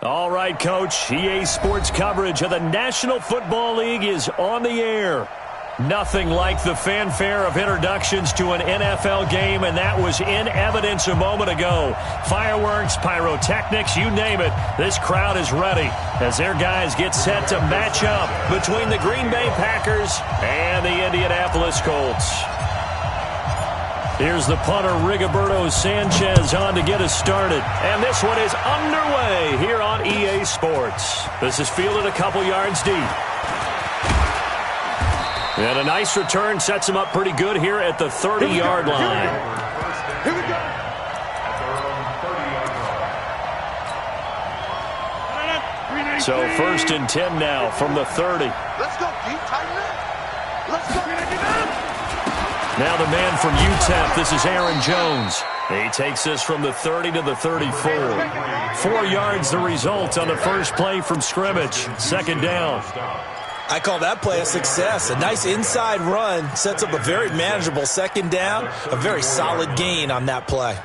All right, Coach. EA Sports coverage of the National Football League is on the air. Nothing like the fanfare of introductions to an NFL game, and that was in evidence a moment ago. Fireworks, pyrotechnics, you name it. This crowd is ready as their guys get set to match up between the Green Bay Packers and the Indianapolis Colts. Here's the punter, Rigoberto Sanchez, on to get us started. And this one is underway here on EA Sports. This is fielded a couple yards deep. And a nice return sets him up pretty good here at the 30-yard line. Here we go. So 1st and 10 now from the 30. Let's go, deep, tighten up. Let's go. Now the man from UTEP, this is Aaron Jones. He takes this from the 30 to the 34. 4 yards the result on the first play from scrimmage. 2nd down. I call that play a success. A nice inside run sets up a very manageable 2nd down. A very solid gain on that play.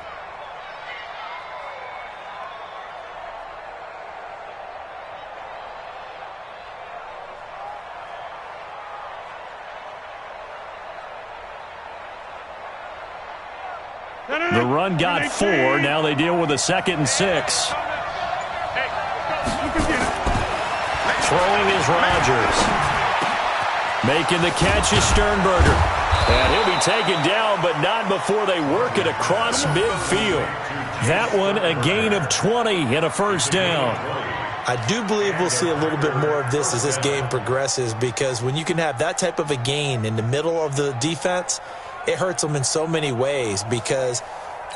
The run got 4. Now they deal with a 2nd and 6. Throwing is Rodgers. Making the catch is Sternberger. And he'll be taken down, but not before they work it across midfield. That one a gain of 20 and a 1st down. I do believe we'll see a little bit more of this as this game progresses, because when you can have that type of a gain in the middle of the defense, it hurts them in so many ways, because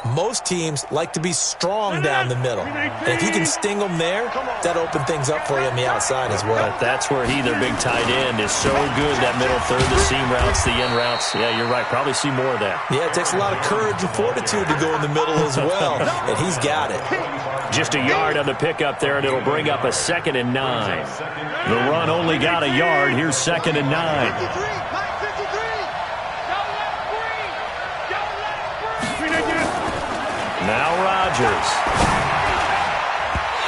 most teams like to be strong down the middle. And if you can sting them there, that opens things up for you on the outside as well. But that's where their big tight end, is so good, that middle third, the seam routes, the in routes. Yeah, you're right. Probably see more of that. Yeah, it takes a lot of courage and fortitude to go in the middle as well, and he's got it. Just a yard on the pickup there, and it'll bring up a 2nd and 9. The run only got a yard. Here's 2nd and 9. Now Rodgers.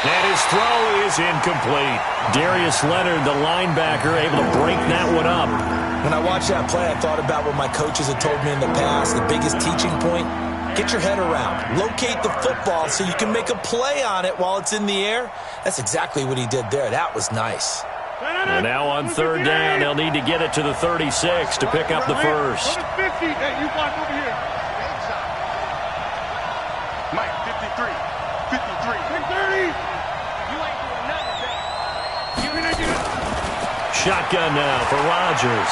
And his throw is incomplete. Darius Leonard, the linebacker, able to break that one up. When I watched that play, I thought about what my coaches had told me in the past. The biggest teaching point, get your head around. Locate the football so you can make a play on it while it's in the air. That's exactly what he did there. That was nice. And now on 3rd down, they'll need to get it to the 36 to pick up the first. Hey, you block over here. Mike, 53. 53. 30. You ain't doing nothing. Shotgun now for Rodgers.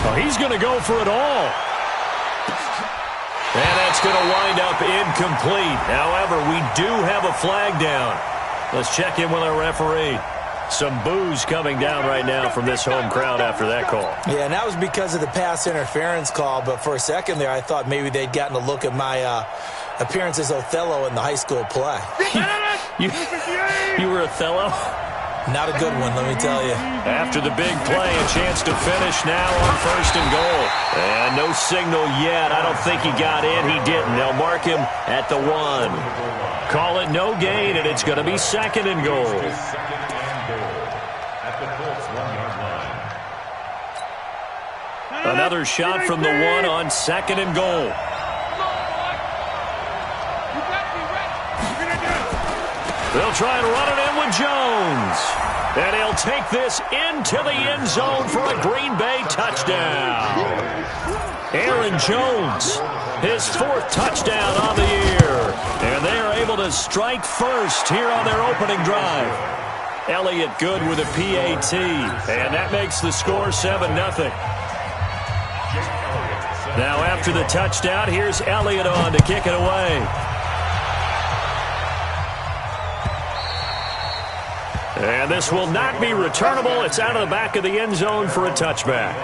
Oh, he's going to go for it all. And that's going to wind up incomplete. However, we do have a flag down. Let's check in with our referee. Some boos coming down right now from this home crowd after that call. Yeah, and that was because of the pass interference call. But for a second there, I thought maybe they'd gotten a look at my appearance as Othello in the high school play. You were Othello? Not a good one, let me tell you. After the big play, a chance to finish now on 1st and goal. And no signal yet. I don't think he got in. He didn't. They'll mark him at the 1. Call it no gain, and it's going to be 2nd and goal. Another shot from the 1 on 2nd and goal. They'll try and run it in with Jones. And he'll take this into the end zone for a Green Bay touchdown. Aaron Jones, his 4th touchdown on the year. And they are able to strike first here on their opening drive. Elliott good with a PAT. And that makes the score 7-0. Now after the touchdown, here's Elliott on to kick it away. And this will not be returnable. It's out of the back of the end zone for a touchback.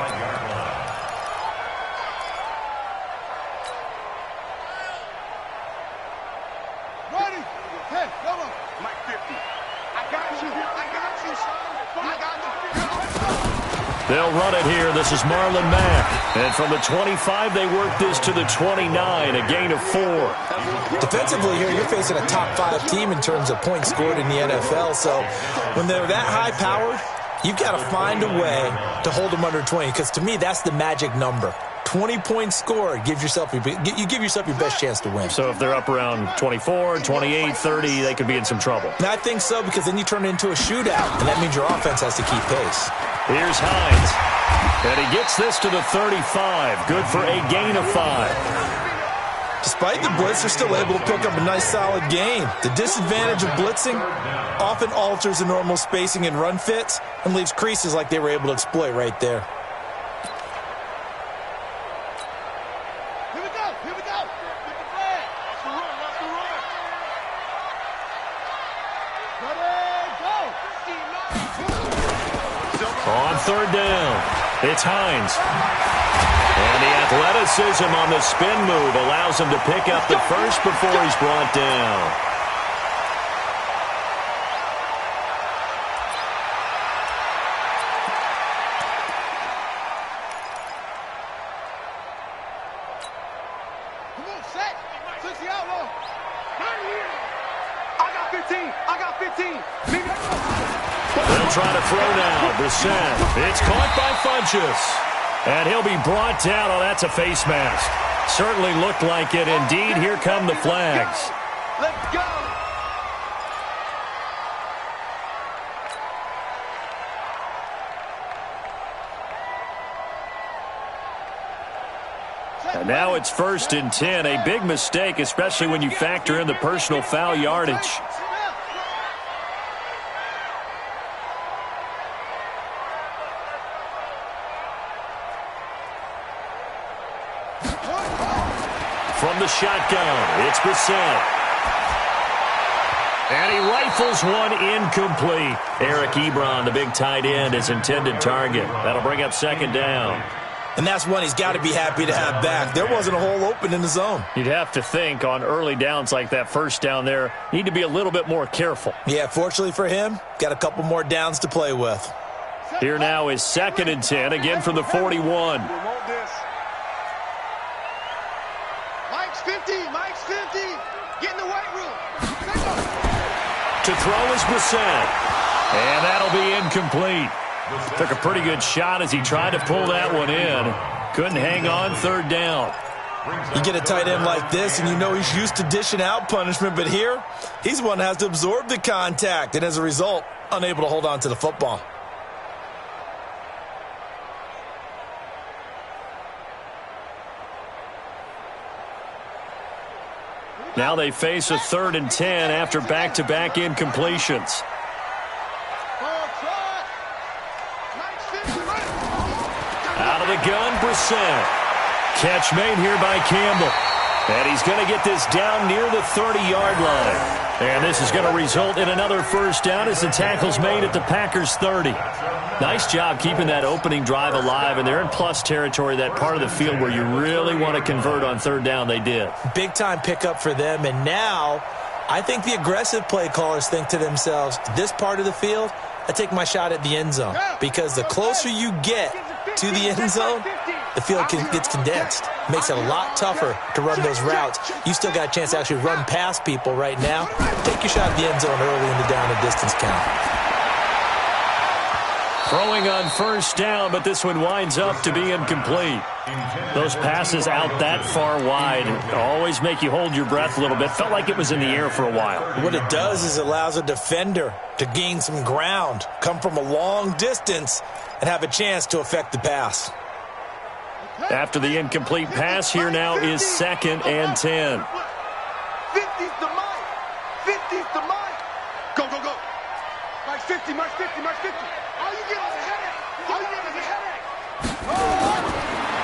Ready? Hey, come on. Mike 50. I got you. I got you, son. I got you. They'll run it here. This is Marlon Mack. And from the 25, they work this to the 29, a gain of 4. Defensively here, you're facing a top-5 team in terms of points scored in the NFL. So when they're that high-powered, you've got to find a way to hold them under 20, because to me, that's the magic number. 20 points scored, you give yourself your best chance to win. So if they're up around 24, 28, 30, they could be in some trouble. And I think so, because then you turn it into a shootout, and that means your offense has to keep pace. Here's Hines, and he gets this to the 35. Good for a gain of 5. Despite the blitz, they're still able to pick up a nice, solid gain. The disadvantage of blitzing often alters the normal spacing and run fits and leaves creases like they were able to exploit right there. On third down, it's Hines. And the athleticism on the spin move allows him to pick up the first before he's brought down. Come on, set. 60 outlaw. Right here. I got 15. I got 15. They'll try to throw now. Brissett. It's caught by Funchess. And he'll be brought down. Oh, that's a face mask. Certainly looked like it. Indeed, here come the flags. Let's go. And now it's 1st and 10. A big mistake, especially when you factor in the personal foul yardage. From the shotgun, it's Brissett. And he rifles one incomplete. Eric Ebron, the big tight end, his intended target. That'll bring up 2nd down. And that's one he's got to be happy to have back. There wasn't a hole open in the zone. You'd have to think on early downs like that, first down there, need to be a little bit more careful. Yeah, fortunately for him, got a couple more downs to play with. Here now is 2nd and 10, again from the 41. Mike's 50. Mike's 50. Get in the weight room. To throw is Brissett. And that'll be incomplete. Took a pretty good shot as he tried to pull that one in. Couldn't hang on, 3rd down. You get a tight end like this, and you know he's used to dishing out punishment, but here, he's the one that has to absorb the contact, and as a result, unable to hold on to the football. Now they face a 3rd and 10 after back-to-back incompletions. Out of the gun, Brissett. Catch made here by Campbell. And he's going to get this down near the 30-yard line. And this is going to result in another 1st down as the tackle's made at the Packers' 30. Nice job keeping that opening drive alive, and they're in plus territory, that part of the field where you really want to convert on 3rd down. They did. Big-time pickup for them, and now I think the aggressive play callers think to themselves, this part of the field, I take my shot at the end zone, because the closer you get to the end zone, the field gets condensed. Makes it a lot tougher to run those routes. You still got a chance to actually run past people right now. Take your shot at the end zone early in the down and distance count. Throwing on 1st down, but this one winds up to be incomplete. Those passes out that far wide always make you hold your breath a little bit. Felt like it was in the air for a while. What it does is it allows a defender to gain some ground, come from a long distance, and have a chance to affect the pass. After the incomplete pass, here now is 2nd and 10. 50's the Mike. 50's the Mike. Go, go, go. Mike's 50, Mike's 50, Mike's 50. All you get is a headache. All you get is a headache.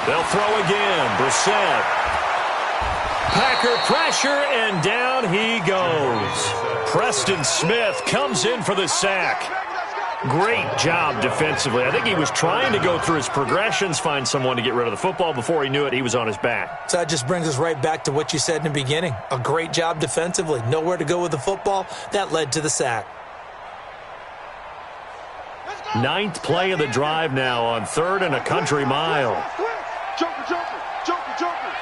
They'll throw again. Brissett. Packer pressure, and down he goes. Preston Smith comes in for the sack. Great job defensively. I think he was trying to go through his progressions, find someone to get rid of the football. Before he knew it, he was on his back. So that just brings us right back to what you said in the beginning. A great job defensively. Nowhere to go with the football. That led to the sack. Let's go. Ninth play of the drive now on 3rd and a country mile. Joker, joker, joker, joker.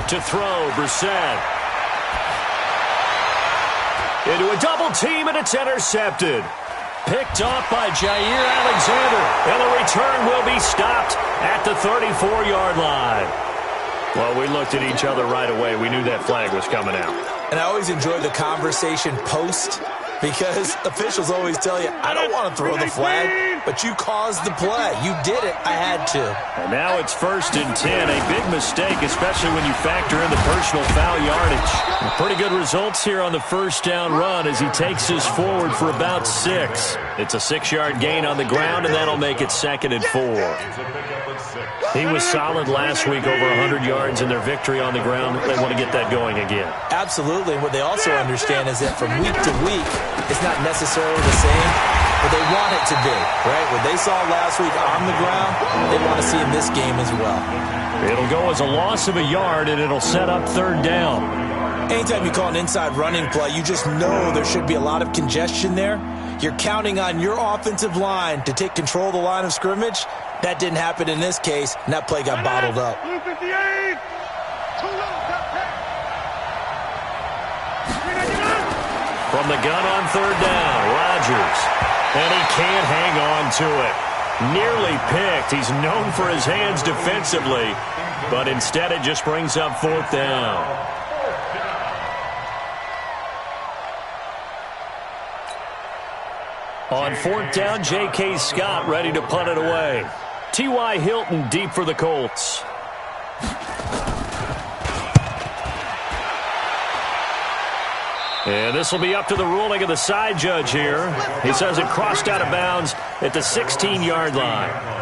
To throw, Brissett. Into a double team, and it's intercepted. Picked off by Jair Alexander, and the return will be stopped at the 34-yard line. Well, we looked at each other right away. We knew that flag was coming out. And I always enjoy the conversation post, because officials always tell you, I don't want to throw the flag, but you caused the play. You did it. I had to. And now it's 1st and 10. A big mistake, especially when you factor in the personal foul yardage. Pretty good results here on the first down run as he takes us forward for about 6. It's a 6-yard gain on the ground, and that'll make it 2nd and 4. He was solid last week, over 100 yards in their victory on the ground. They want to get that going again. Absolutely. And what they also understand is that from week to week, it's not necessarily the same, but they want it to be, right? What they saw last week on the ground, they want to see in this game as well. It'll go as a loss of a yard, and it'll set up 3rd down. Anytime you call an inside running play, you just know there should be a lot of congestion there. You're counting on your offensive line to take control of the line of scrimmage. That didn't happen in this case, and that play got bottled up. From the gun on 3rd down, Rodgers. And he can't hang on to it. Nearly picked. He's known for his hands defensively, but instead it just brings up 4th down. On 4th down, J.K. Scott ready to punt it away. T.Y. Hilton deep for the Colts. And this will be up to the ruling of the side judge here. He says it crossed out of bounds at the 16-yard line.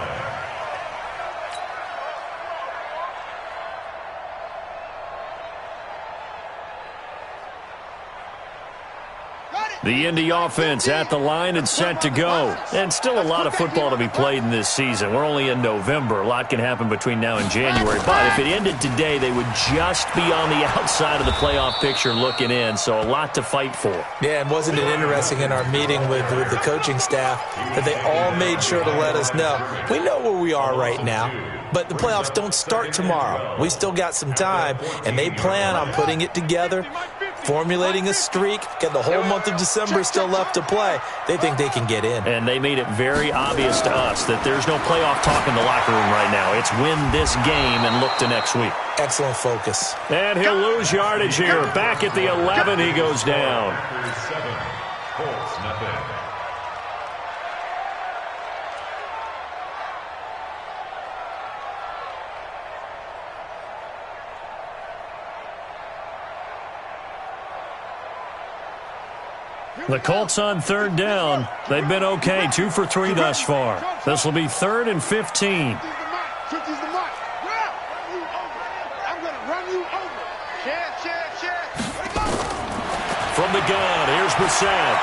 The Indy offense at the line and set to go. And still a lot of football to be played in this season. We're only in November. A lot can happen between now and January. But if it ended today, they would just be on the outside of the playoff picture looking in. So a lot to fight for. Yeah, and wasn't it interesting in our meeting with the coaching staff that they all made sure to let us know, we know where we are right now, but the playoffs don't start tomorrow. We still got some time, and they plan on putting it together, formulating a streak, get the whole month of December still left to play. They think they can get in. And they made it very obvious to us that there's no playoff talk in the locker room right now. It's win this game and look to next week. Excellent focus. And he'll lose yardage here. Back at the 11, he goes down. The Colts on 3rd down. They've been okay, 2 for 3 thus far. This will be 3rd and 15. From the gun, here's Brissett.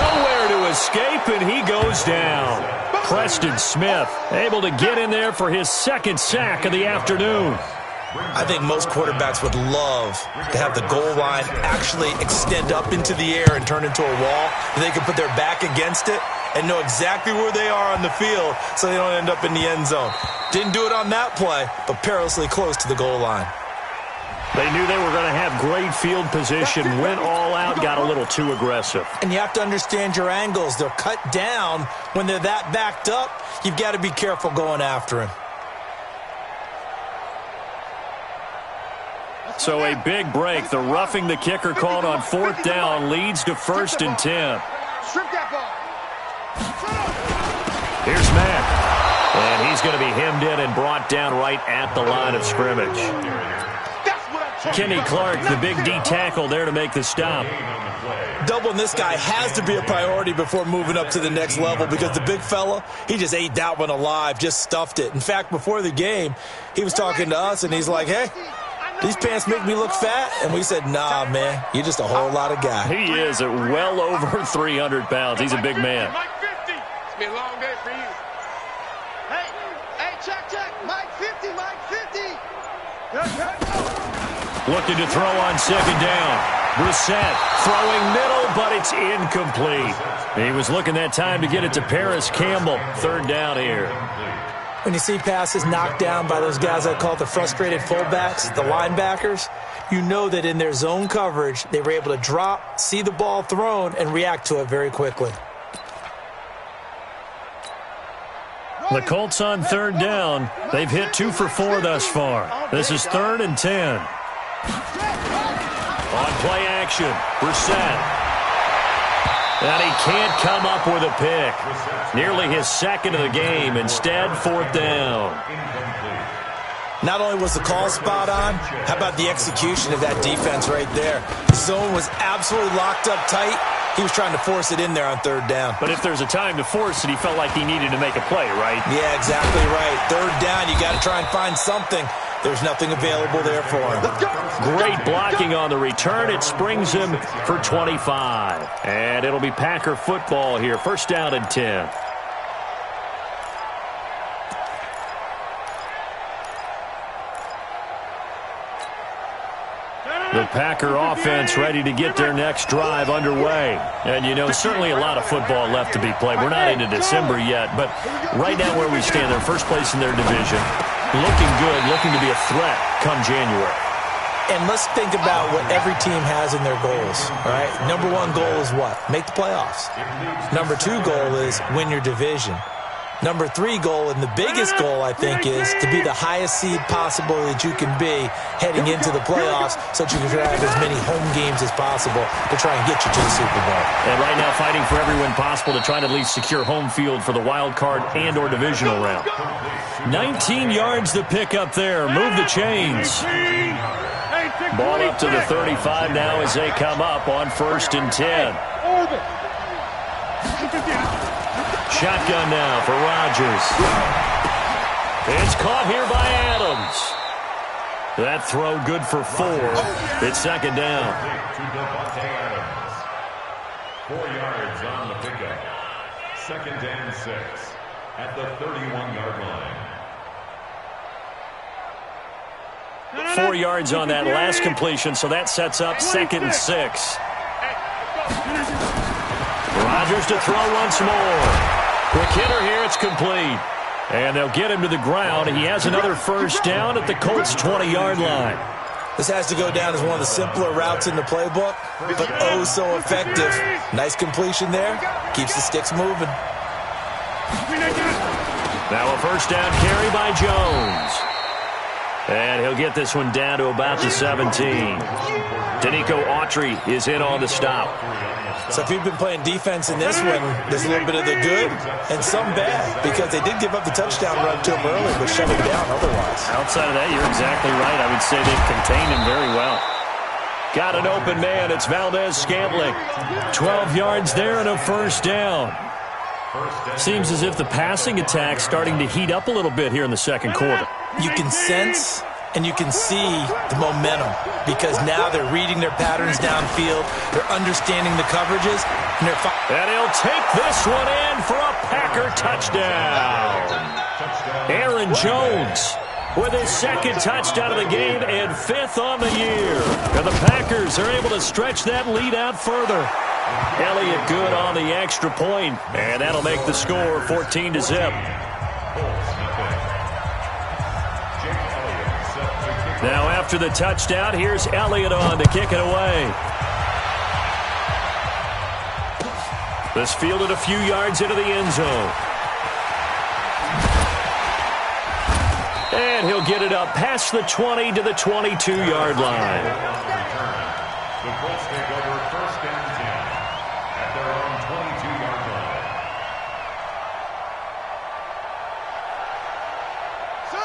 Nowhere to escape, and he goes down. Preston Smith able to get in there for his 2nd sack of the afternoon. I think most quarterbacks would love to have the goal line actually extend up into the air and turn into a wall. They can put their back against it and know exactly where they are on the field so they don't end up in the end zone. Didn't do it on that play, but perilously close to the goal line. They knew they were going to have great field position, went all out, got a little too aggressive. And you have to understand your angles. They'll cut down when they're that backed up. You've got to be careful going after him. So a big break. The roughing the kicker called on 4th down leads to 1st and 10. Here's Mack. And he's going to be hemmed in and brought down right at the line of scrimmage. Kenny Clark, the big D tackle there to make the stop. Doubling this guy has to be a priority before moving up to the next level because the big fella, he just ate that one alive, just stuffed it. In fact, before the game, he was talking to us, and he's like, hey, these pants make me look fat? And we said, nah, man, you're just a whole lot of guy. He is at well over 300 pounds. He's a big man. It's been a long day for you. Hey, check, Mike 50, Mike 50. Looking to throw on second down. Brissett throwing middle, but it's incomplete. He was looking that time to get it to Paris Campbell. Third down here. When you see passes knocked down by those guys I call the frustrated fullbacks, the linebackers, you know that in their zone coverage, they were able to drop, see the ball thrown, and react to it very quickly. The Colts on third down. They've hit 2 for 4 thus far. This is 3rd and 10. On play action, Brissett. And he can't come up with a pick. Nearly his second of the game. Instead, 4th down. Not only was the call spot on, how about the execution of that defense right there? The zone was absolutely locked up tight. He was trying to force it in there on 3rd down. But if there's a time to force it, he felt like he needed to make a play, right? Yeah, exactly right. 3rd down, you got to try and find something. There's nothing available there for him. Great blocking on the return. It springs him for 25. And it'll be Packer football here. 1st down and 10. The Packer offense ready to get their next drive underway. And, you know, certainly a lot of football left to be played. We're not into December yet, but right now where we stand, they're first place in their division. Looking good, looking to be a threat come January. And let's think about what every team has in their goals, all right? Number 1 goal is what? Make the playoffs. Number 2 goal is win your division. Number 3 goal, and the biggest goal, I think, is to be the highest seed possible that you can be heading into the playoffs so that you can have as many home games as possible to try and get you to the Super Bowl. And right now fighting for every win possible to try to at least secure home field for the wild card and or divisional round. 19 yards to pick up there. Move the chains. Ball up to the 35 now as they come up on 1st and 10. Shotgun now for Rodgers. It's caught here by Adams. That throw good for 4. It's 2nd down. 4 yards on the pickup. 2nd and 6 at the 31-yard line. 4 yards on that last completion, so that sets up 2nd and 6. Rodgers to throw once more. Quick hitter here, it's complete. And they'll get him to the ground. He has another 1st down at the Colts' 20-yard line. This has to go down as one of the simpler routes in the playbook, but oh so effective. Nice completion there. Keeps the sticks moving. Now a 1st down carry by Jones. And he'll get this one down to about the 17. Danico Autry is in on the stop. So if you've been playing defense in this one, there's a little bit of the good and some bad, because they did give up the touchdown run to him early, but shut him down otherwise. Outside of that, you're exactly right. I would say they've contained him very well. Got an open man. It's Valdez-Scantling. 12 yards there and a 1st down. Seems as if the passing attack's starting to heat up a little bit here in the 2nd quarter. You can sense and you can see the momentum, because now they're reading their patterns downfield, they're understanding the coverages, and and he'll take this one in for a Packer touchdown. Aaron Jones with his 2nd touchdown of the game and 5th on the year. And the Packers are able to stretch that lead out further. Elliott good on the extra point, and that'll make the score 14-0. Now after the touchdown, here's Elliott on to kick it away. This fielded a few yards into the end zone. And he'll get it up past the 20 to the 22-yard line. The Colts take over 1st and 10 at their own 22-yard line.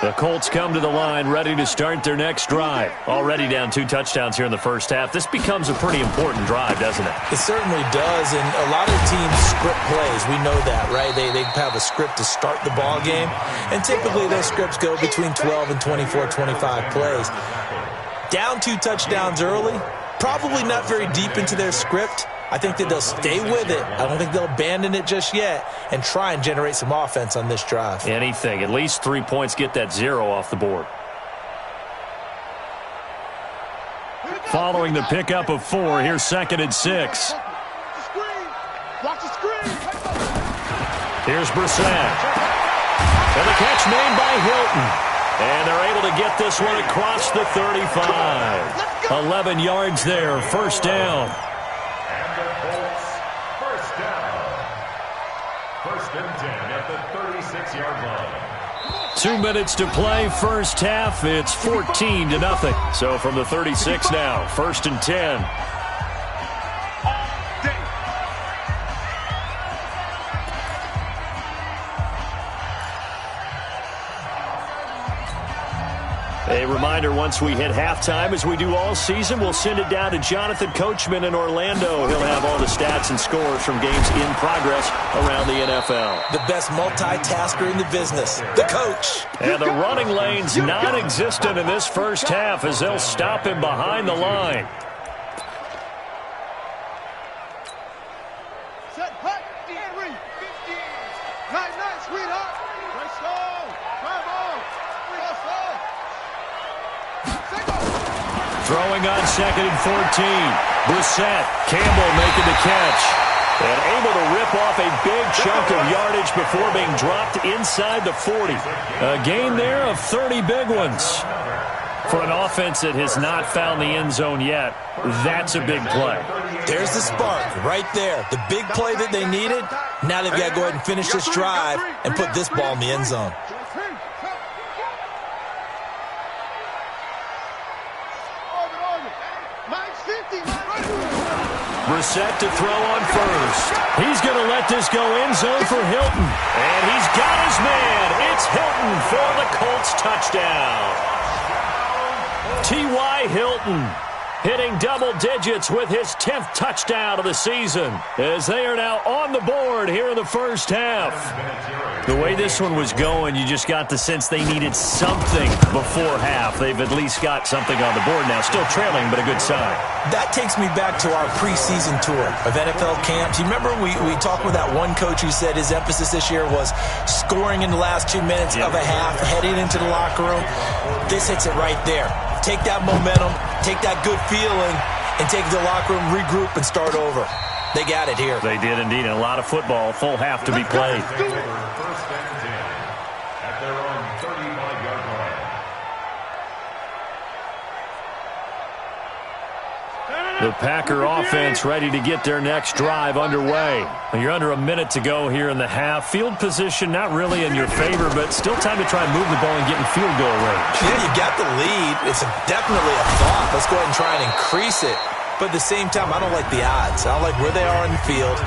The Colts come to the line ready to start their next drive. Already down 2 touchdowns here in the 1st half. This becomes a pretty important drive, doesn't it? It certainly does, and a lot of teams script plays. We know that, right? They have a script to start the ball game, and typically those scripts go between 12 and 24, 25 plays. Down 2 touchdowns early, probably not very deep into their script. I think that they'll stay with it. I don't think they'll abandon it just yet and try and generate some offense on this drive. Anything. At least 3 points, get that 0 off the board. following the pickup of 4. Here's 2nd and 6. Watch the screen. Here's Brissett. And the catch made by Hilton. And they're able to get this one across the 35. 11 yards there, first down. And the Colts, first down. 1st and 10 at the 36-yard line. 2 minutes to play, first half. It's 14-0. So from the 36 now, 1st and 10. A reminder, once we hit halftime, as we do all season, we'll send it down to Jonathan Coachman in Orlando. He'll have all the stats and scores from games in progress around the NFL. The best multitasker in the business, the coach. And the running lane's non-existent in this first half as they'll stop him behind the line. Set, hut, D3, 50. Night, sweetheart. Let's go. Drive on. Let's go. Throwing on 2nd and 14. Brissett, Campbell making the catch. And able to rip off a big chunk of yardage before being dropped inside the 40. A gain there of 30 big ones. For an offense that has not found the end zone yet, that's a big play. There's the spark right there. The big play that they needed. Now they've got to go ahead and finish this drive and put this ball in the end zone. Brissett to throw on first. He's going to let this go end zone for Hilton. And he's got his man. It's Hilton for the Colts touchdown. T.Y. Hilton hitting double digits with his 10th touchdown of the season as they are now on the board here in the first half. The way this one was going, you just got the sense they needed something before half. They've at least got something on the board now. Still trailing, but a good sign. That takes me back to our preseason tour of NFL camps. You remember we talked with that one coach who said his emphasis this year was scoring in the last 2 minutes of a half, heading into the locker room. This hits it right there. Take that momentum, take that good feeling, and take the locker room, regroup, and start over. They got it here. They did indeed, and a lot of football, full half to be played. 1st and 10 at their own 35-yard line. The Packer offense ready to get their next drive underway. You're under a minute to go here in the half. Field position not really in your favor, but still time to try and move the ball and get in field goal range. Yeah, you got the lead. It's definitely a thought. Let's go ahead and try and increase it. But at the same time, I don't like the odds. I don't like where they are in the field.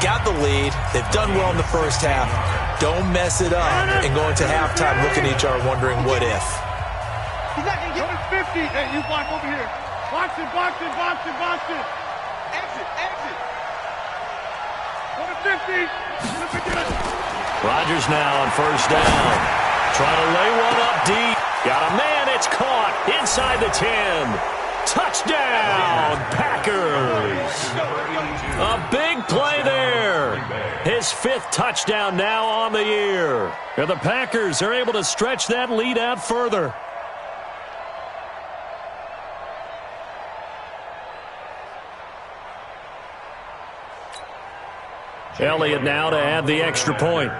Got the lead. They've done well in the first half. Don't mess it up and go into halftime looking at each other wondering what if. He's not going to get him 50. Hey, you block over here. Box it. Exit. Go to 50. Rodgers now on first down. Trying to lay one up deep. Got a man. It's caught inside the 10. Touchdown, Packers. A big play there. His 5th touchdown now on the year. And the Packers are able to stretch that lead out further. Elliott now to add the extra point.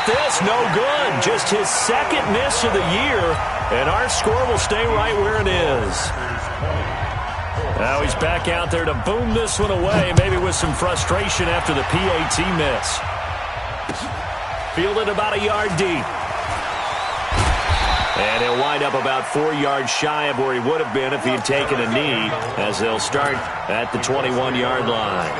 This no good. Just his 2nd miss of the year, and our score will stay right where it is. Now he's back out there to boom this one away, maybe with some frustration after the PAT miss. Fielded about a yard deep. And he'll wind up about 4 yards shy of where he would have been if he had taken a knee, as they'll start at the 21-yard line.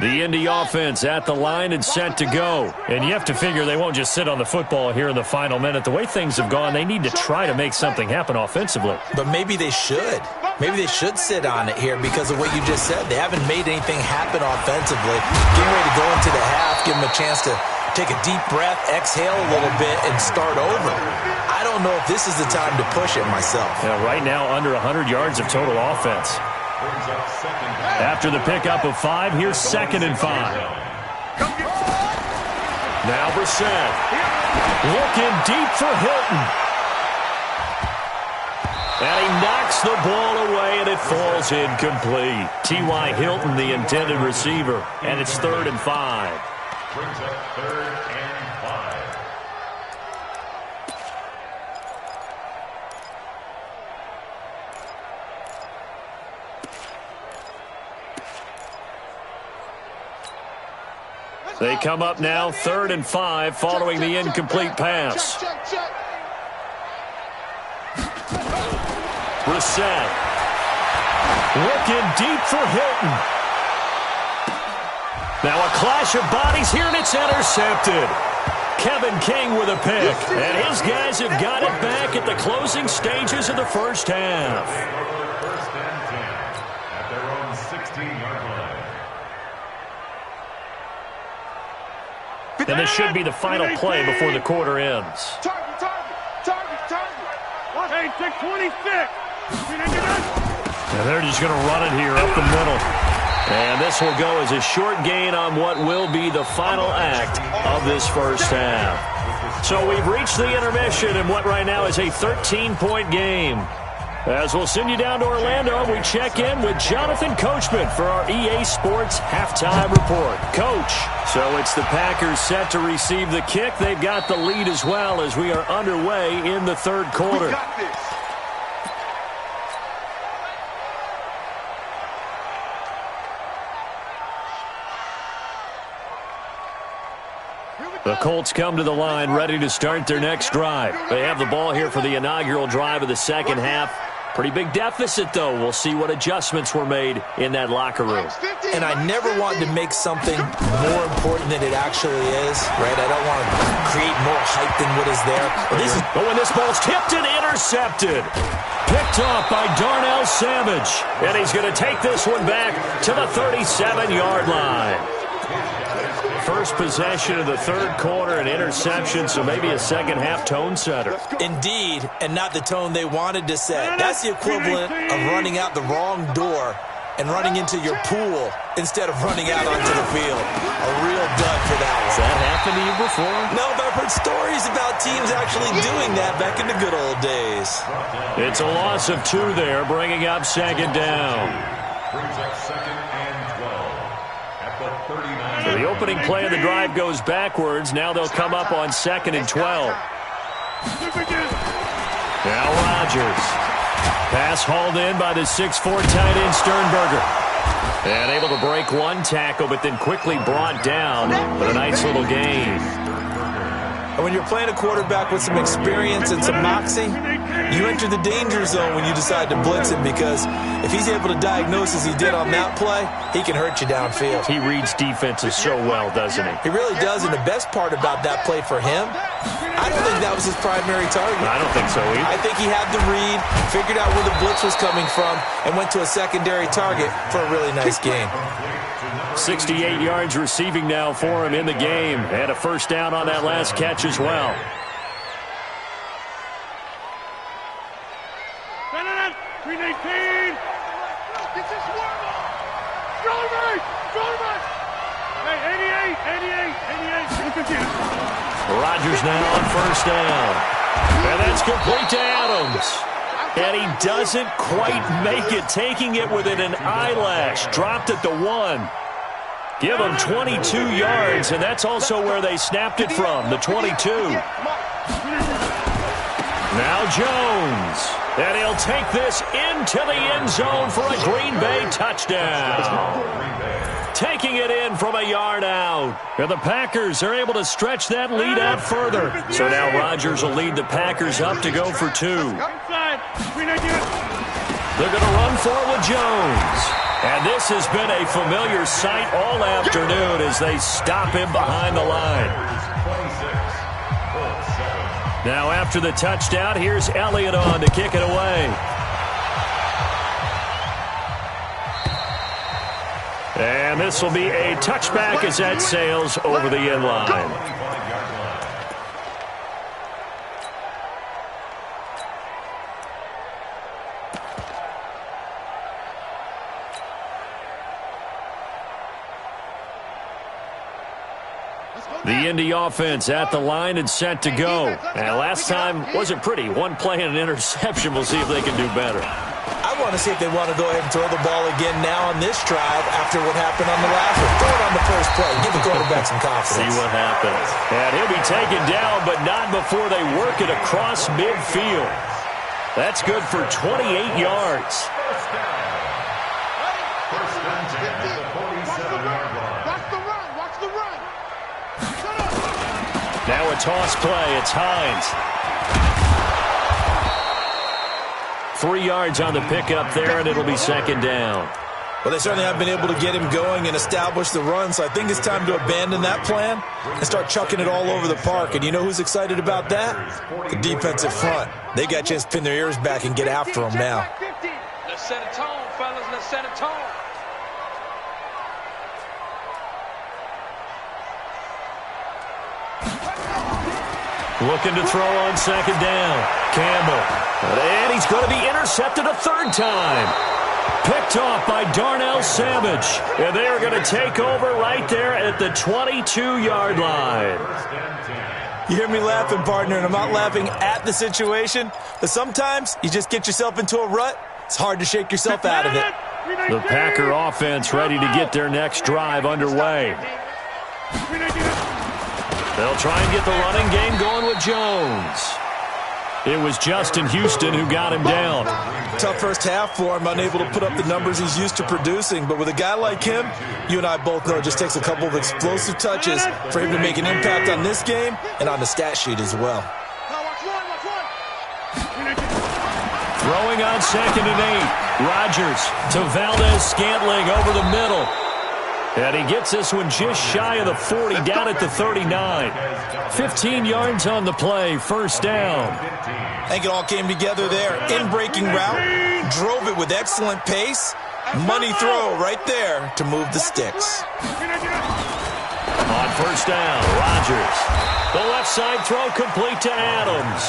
The Indy offense at the line and set to go. And you have to figure they won't just sit on the football here in the final minute. The way things have gone, they need to try to make something happen offensively. But maybe they should. maybe they should sit on it here because of what you just said. They haven't made anything happen offensively. Getting ready to go into the half, give them a chance to take a deep breath, exhale a little bit, and start over. I don't know if this is the time to push it myself. Yeah, right now, under 100 yards of total offense. After the pickup of 5, here's 2nd and 5. Now Brissett. Looking deep for Hilton. And he knocks the ball away, and it falls incomplete. T.Y. Hilton, the intended receiver. And it's 3rd and 5. Brings up 3rd and 5. They come up now 3rd and 5 following the incomplete pass. Brissett. Looking deep for Hilton. Now a clash of bodies here, and it's intercepted. Kevin King with a pick. And his guys have got it back at the closing stages of the first half. 1st and 10 at their own 16-yard line. And this should be the final play before the quarter ends. Target. 626. And they're just going to run it here up the middle. And this will go as a short gain on what will be the final act of this first half. So we've reached the intermission in what right now is a 13-point game. As we'll send you down to Orlando, we check in with Jonathan Coachman for our EA Sports Halftime Report. Coach, so it's the Packers set to receive the kick. They've got the lead as well as we are underway in the 3rd quarter. We got this. The Colts come to the line ready to start their next drive. They have the ball here for the inaugural drive of the second half. Pretty big deficit, though. We'll see what adjustments were made in that locker room. And I never want to make something more important than it actually is, right? I don't want to create more hype than what is there. But when this ball's tipped and intercepted. Picked off by Darnell Savage. And he's going to take this one back to the 37-yard line. First possession of the 3rd quarter, an interception, so maybe a second-half tone setter. Indeed, and not the tone they wanted to set. That's the equivalent of running out the wrong door and running into your pool instead of running out onto the field. A real dud for that one. Has that happened to you before? No, but I've heard stories about teams actually doing that back in the good old days. It's a loss of 2 there, bringing up 2nd down. Brings up 2nd and 12 at the 39. So the opening play of the drive goes backwards. Now they'll come up on 2nd and 12. Now Rodgers. Pass hauled in by the 6'4" tight end Sternberger. And able to break one tackle, but then quickly brought down. But a nice little gain. And when you're playing a quarterback with some experience and some moxie, you enter the danger zone when you decide to blitz him, because if he's able to diagnose as he did on that play, he can hurt you downfield. He reads defenses so well, doesn't he? He really does, and the best part about that play for him, I don't think that was his primary target. I don't think so either. I think he had the read, figured out where the blitz was coming from, and went to a secondary target for a really nice gain. 68 yards receiving now for him in the game. And a first down on that last catch as well. Rodgers now on first down. And that's complete to Adams. And he doesn't quite make it, taking it within an eyelash. Dropped at the 1. Give him 22 yards, and that's also where they snapped it from, the 22. Now Jones. And he'll take this into the end zone for a Green Bay touchdown. Taking it in from a yard out. And the Packers are able to stretch that lead out further. So now Rodgers will lead the Packers up to go for 2. They're going to run for it with Jones. And this has been a familiar sight all afternoon as they stop him behind the line. Now after the touchdown, here's Elliott on to kick it away. this will be a touchback as that sails over the end line. The Indy offense at the line and set to go. And last time wasn't pretty. One play and an interception. We'll see if they can do better. I want to see if they want to go ahead and throw the ball again now on this drive after what happened on the last one. Throw it on the first play. Give the quarterback some confidence. See what happens. And he'll be taken down, but not before they work it across midfield. That's good for 28 yards. First down. First and 10 at the 47-yard line. Watch the run. Watch the run. Now a toss play. It's Hines. 3 yards on the pickup there, and it'll be second down. Well, they certainly have been able to get him going and establish the run, so I think it's time to abandon that plan and start chucking it all over the park. And you know who's excited about that? The defensive front. They got a chance to pin their ears back and get after him now. Let's set a tone, fellas. Let's set a tone. Looking to throw on second down. Campbell. And he's going to be intercepted a third time. Picked off by Darnell Savage. And they are going to take over right there at the 22-yard line. You hear me laughing, partner, and I'm not laughing at the situation, but sometimes you just get yourself into a rut. It's hard to shake yourself out of it. The Packer offense ready to get their next drive underway. They'll try and get the running game going with Jones. It was Justin Houston who got him down. Tough first half for him, unable to put up the numbers he's used to producing. But with a guy like him, you and I both know it just takes a couple of explosive touches for him to make an impact on this game and on the stat sheet as well. Throwing on second and 8. Rodgers to Valdez-Scantling over the middle. And he gets this one just shy of the 40, down at the 39. 15 yards on the play, first down. I think it all came together there. In-breaking route, drove it with excellent pace. Money throw right there to move the sticks. On first down, Rodgers. The left side throw complete to Adams.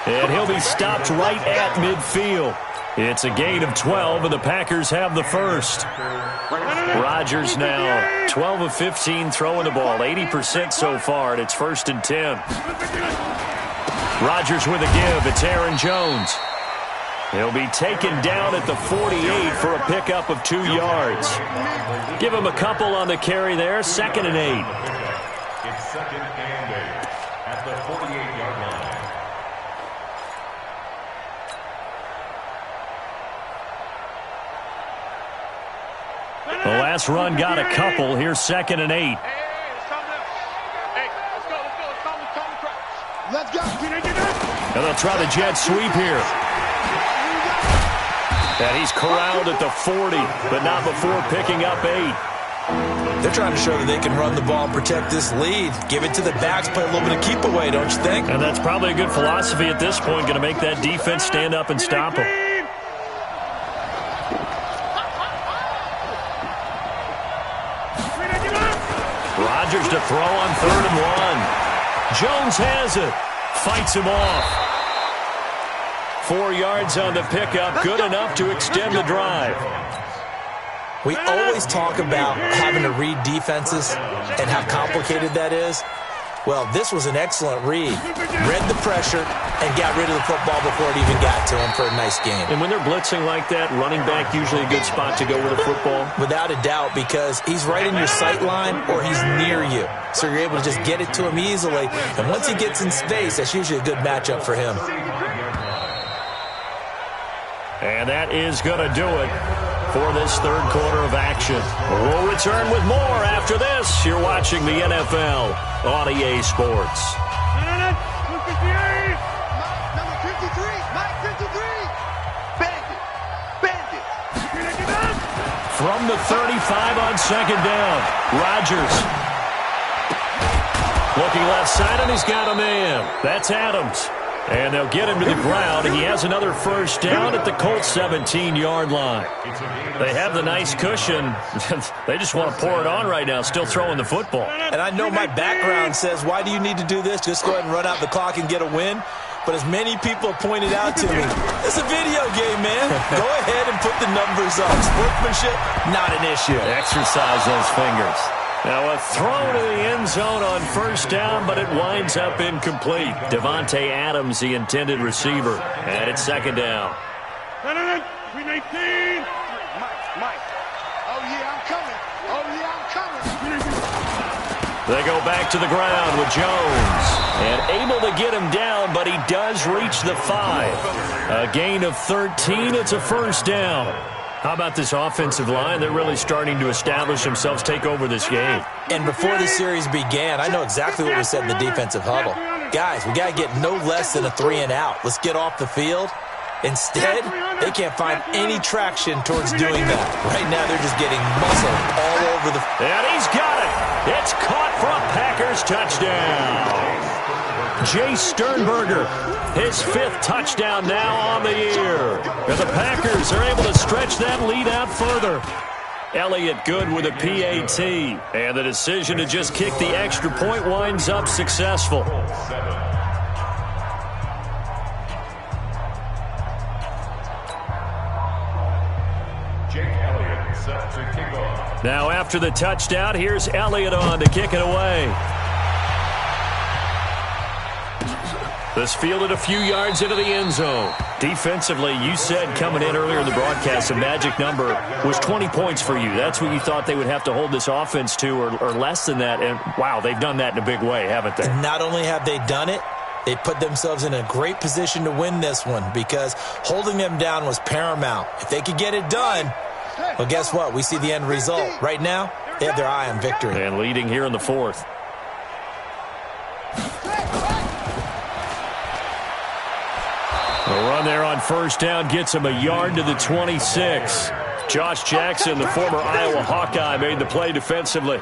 And he'll be stopped right at midfield. It's a gain of 12, and the Packers have the first. Rodgers now 12 of 15 throwing the ball, 80% so far, and it's first and 10. Rodgers with a give. It's Aaron Jones. He'll be taken down at the 48 for a pickup of 2 yards. Give him a couple on the carry there, second and 8. It's second and 8 at the 48-yard line. The last run got a couple. Here's second and 8. Let's go. And they'll try the jet sweep here. And he's corralled at the 40, but not before picking up 8. They're trying to show that they can run the ball and protect this lead. Give it to the backs, play a little bit of keep away, don't you think? And that's probably a good philosophy at this point, going to make that defense stand up and stop them. Rodgers to throw on third and 1. Jones has it. Fights him off. 4 yards on the pickup. Good enough to extend the drive. We always talk about having to read defenses and how complicated that is. Well, this was an excellent read. Read the pressure and got rid of the football before it even got to him for a nice game. And when they're blitzing like that, running back usually a good spot to go with a football. Without a doubt, because he's right in your sight line or he's near you. So you're able to just get it to him easily. And once he gets in space, that's usually a good matchup for him. And that is going to do it for this third quarter of action. We'll return with more after this. You're watching the NFL on EA Sports. Number 53, Mike 53. Bandit. Bandit. From the 35 on second down, Rodgers. Looking left side, and he's got a man. That's Adams. And they'll get him to the ground. He has another first down at the Colts 17-yard line. They have the nice cushion. They just want to pour it on right now, still throwing the football. And I know my background says, why do you need to do this? Just go ahead and run out the clock and get a win. But as many people have pointed out to me, it's a video game, man. Go ahead and put the numbers up. Sportsmanship, not an issue. Exercise those fingers. Now a throw to the end zone on first down, but it winds up incomplete. Devontae Adams, the intended receiver. And it's second down. 319. Mike. Oh, yeah, I'm coming. Oh, yeah, I'm coming. They go back to the ground with Jones. And able to get him down, but he does reach the 5. A gain of 13. It's a first down. How about this offensive line? They're really starting to establish themselves, take over this game. And before the series began, I know exactly what we said in the defensive huddle. Guys, we got to get no less than a 3-and-out. Let's get off the field. Instead, they can't find any traction towards doing that. Right now, they're just getting muscled all over the field. And he's got it. It's caught for a Packers touchdown. Jay Sternberger, his 5th touchdown now on the year. And the Packers are able to stretch that lead out further. Elliott Good with a PAT. And the decision to just kick the extra point winds up successful. Now after the touchdown, here's Elliott on to kick it away. This fielded a few yards into the end zone. Defensively, you said coming in earlier in the broadcast, the magic number was 20 points for you. That's what you thought they would have to hold this offense to, or less than that. And, wow, they've done that in a big way, haven't they? Not only have they done it, they put themselves in a great position to win this one because holding them down was paramount. If they could get it done, well, guess what? We see the end result. Right now, they have their eye on victory. And leading here in the 4th. The run there on first down gets him a yard to the 26. Josh Jackson, the former Iowa Hawkeye, made the play defensively.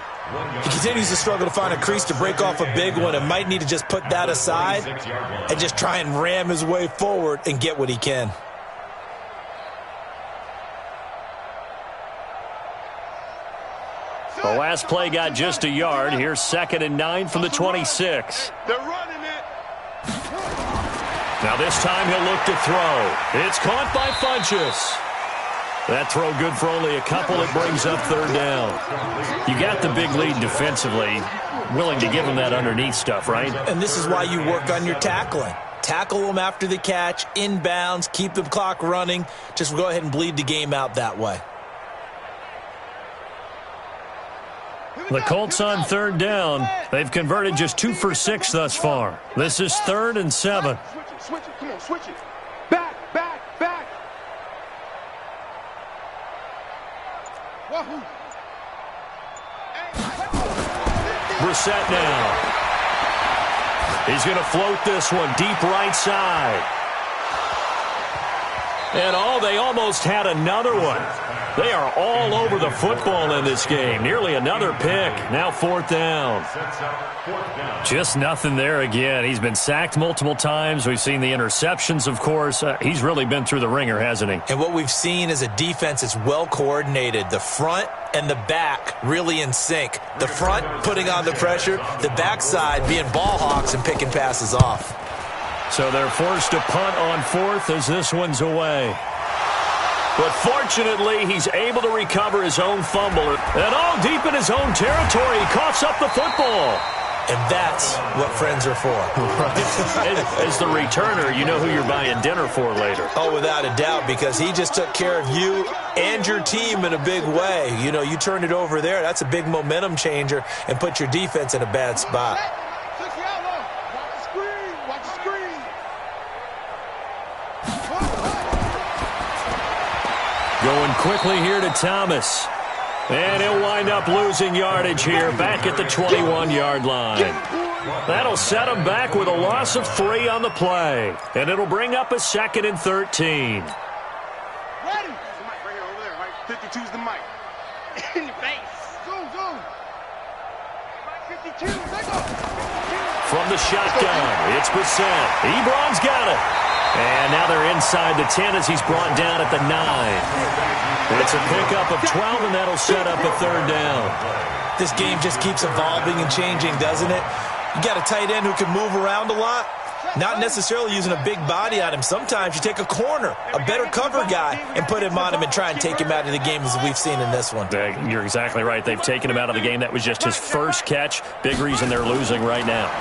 He continues to struggle to find a crease to break off a big one and might need to just put that aside and just try and ram his way forward and get what he can. The last play got just a yard. Here's 2nd and 9 from the 26. They're running it. Now this time he'll look to throw. It's caught by Funchess. That throw good for only a couple. It brings up 3rd down. You got the big lead defensively. Willing to give him that underneath stuff, right? And this is why you work on your tackling. Tackle them after the catch, inbounds, keep the clock running. Just go ahead and bleed the game out that way. The Colts on 3rd down. They've converted just 2 for 6 thus far. This is 3rd and 7. Switch it. Come on, switch it. Back. Wahoo. Brissett now. He's going to float this one deep right side. And they almost had another one. They are all over the football in this game. Nearly another pick. Now 4th down. Just nothing there again. He's been sacked multiple times. We've seen the interceptions, of course. He's really been through the ringer, hasn't he? And what we've seen is a defense that's well coordinated. The front and the back really in sync. The front putting on the pressure. The backside being ball hawks and picking passes off. So they're forced to punt on 4th as this one's away. But fortunately, he's able to recover his own fumble. And all deep in his own territory, he coughs up the football. And that's what friends are for. As the returner, you know who you're buying dinner for later. Oh, without a doubt, because he just took care of you and your team in a big way. You know, you turned it over there. That's a big momentum changer and put your defense in a bad spot. Watch the screen. Going quickly here to Thomas. And he'll wind up losing yardage here back at the 21-yard line. That'll set him back with a loss of 3 on the play. And it'll bring up a 2nd and 13. Ready? There's a mic right here over there, right? 52's the mic. In your face. Zoom. From the shotgun, it's Brissett. Ebron's got it. And now they're inside the 10 as he's brought down at the 9. It's a pickup of 12, and that'll set up a third down. This game just keeps evolving and changing, doesn't it? You got a tight end who can move around a lot. Not necessarily using a big body on him. Sometimes you take a corner, a better cover guy, and put him on him and try and take him out of the game as we've seen in this one. You're exactly right. They've taken him out of the game. That was just his first catch. Big reason they're losing right now.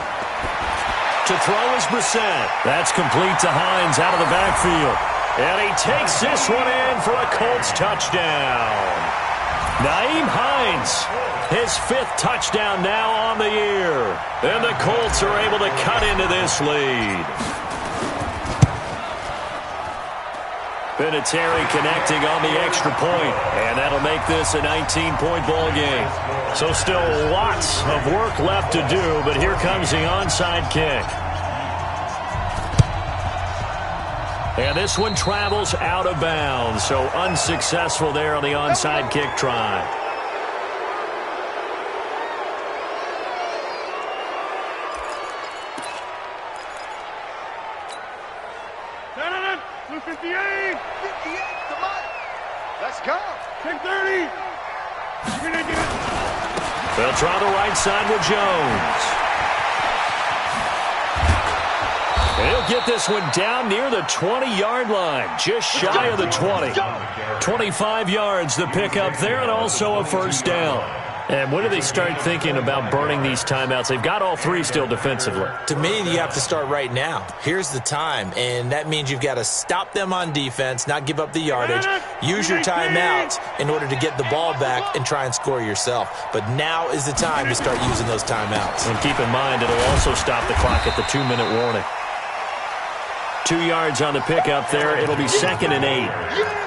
To throw is Brissett. That's complete to Hines out of the backfield. And he takes this one in for a Colts touchdown. Nyheim Hines, his 5th touchdown now on the year. And the Colts are able to cut into this lead. Vinatieri connecting on the extra point, and that'll make this a 19-point ball game. So still lots of work left to do, but here comes the onside kick. And this one travels out of bounds, so unsuccessful there on the onside kick try. Blue 58. 58 to Mike. Let's go. 10-30. They'll try the right side with Jones. He'll get this one down near the 20-yard line, just shy of the 20. 25 yards the pickup there, and also a first down. And when do they start thinking about burning these timeouts? They've got all 3 still defensively. To me, you have to start right now. Here's the time, and that means you've got to stop them on defense, not give up the yardage, use your timeouts in order to get the ball back and try and score yourself. But now is the time to start using those timeouts. And keep in mind, it'll also stop the clock at the 2-minute warning. 2 yards on the pickup there. It'll be 2nd and 8.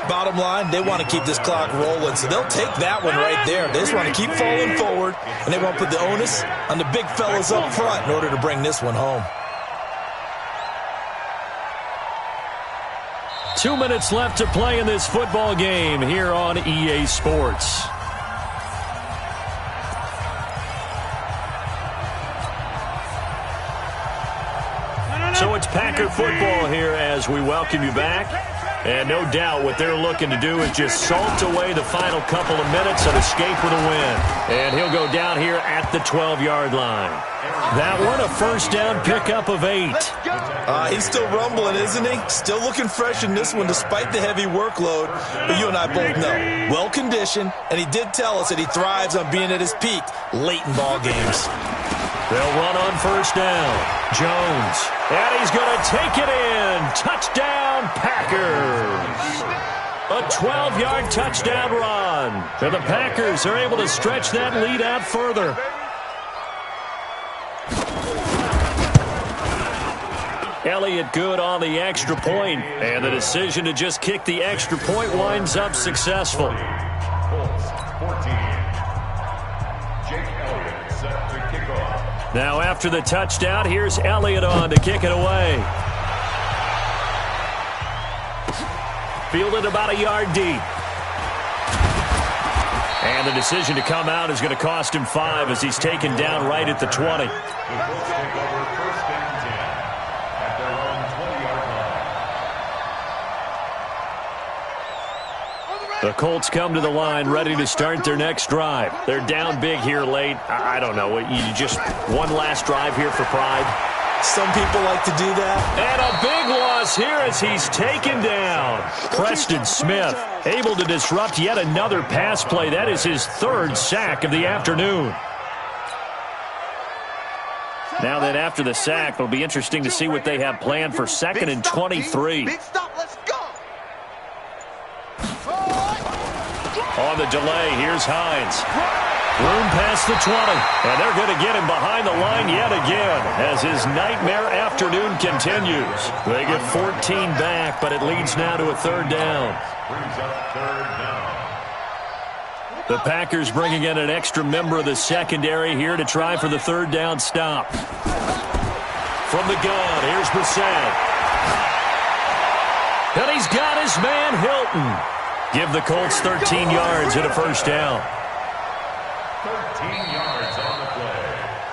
Bottom line, they want to keep this clock rolling, so they'll take that one right there. They just want to keep falling forward, and they won't put the onus on the big fellas up front in order to bring this one home. 2 minutes left to play in this football game here on EA Sports. So it's Packer football here as we welcome you back. And no doubt what they're looking to do is just salt away the final couple of minutes and escape with a win. And he'll go down here at the 12-yard line. That one, a first down pickup of 8. He's still rumbling, isn't he? Still looking fresh in this one despite the heavy workload. But you and I both know, well-conditioned, and he did tell us that he thrives on being at his peak late in ball games. They'll run on first down. Jones. And he's going to take it in. Touchdown, Packers. A 12-yard touchdown run. And the Packers are able to stretch that lead out further. Elliott good on the extra point. And the decision to just kick the extra point winds up successful. Colts 14. Jake Elliott set to kick off. Now after the touchdown, here's Elliott on to kick it away. Fielded about a yard deep. And the decision to come out is going to cost him 5 as he's taken down right at the 20. The Colts take over first and 10 at their own 20-yard line. The Colts come to the line ready to start their next drive. They're down big here late. I don't know. You just one last drive here for pride. Some people like to do that. And a big loss here as he's taken down. Preston Smith able to disrupt yet another pass play. That is his 3rd sack of the afternoon. Now that after the sack, it'll be interesting to see what they have planned for 2nd and 23. Big stop, let's go. On the delay, here's Hines. Room past the 20, and they're going to get him behind the line yet again as his nightmare afternoon continues. They get 14 back, but it leads now to a 3rd down. Brings up 3rd down. The Packers bringing in an extra member of the secondary here to try for the 3rd down stop. From the gun, here's Brissett. And he's got his man Hilton. Give the Colts 13 yards and a first down. 13 yards on the play.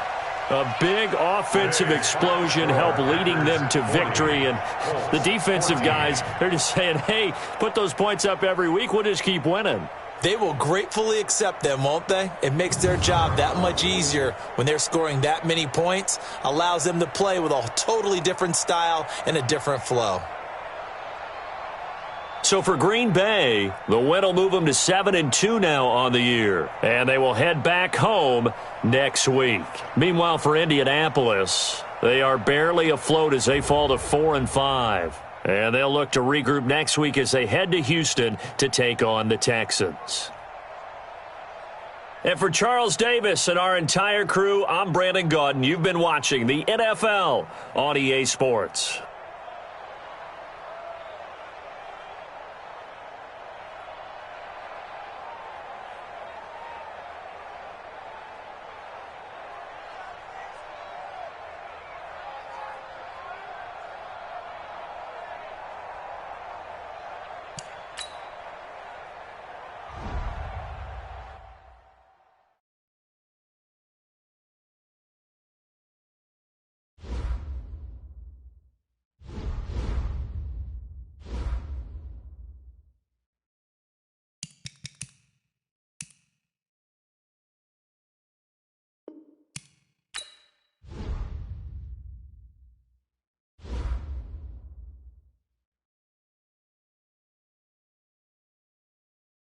A big offensive explosion helped leading them to victory. And the defensive guys, they're just saying, hey, put those points up every week. We'll just keep winning. They will gratefully accept them, won't they? It makes their job that much easier when they're scoring that many points. Allows them to play with a totally different style and a different flow. So for Green Bay, the win will move them to 7-2 now on the year. And they will head back home next week. Meanwhile, for Indianapolis, they are barely afloat as they fall to 4-5. And they'll look to regroup next week as they head to Houston to take on the Texans. And for Charles Davis and our entire crew, I'm Brandon Gaudin. You've been watching the NFL on EA Sports.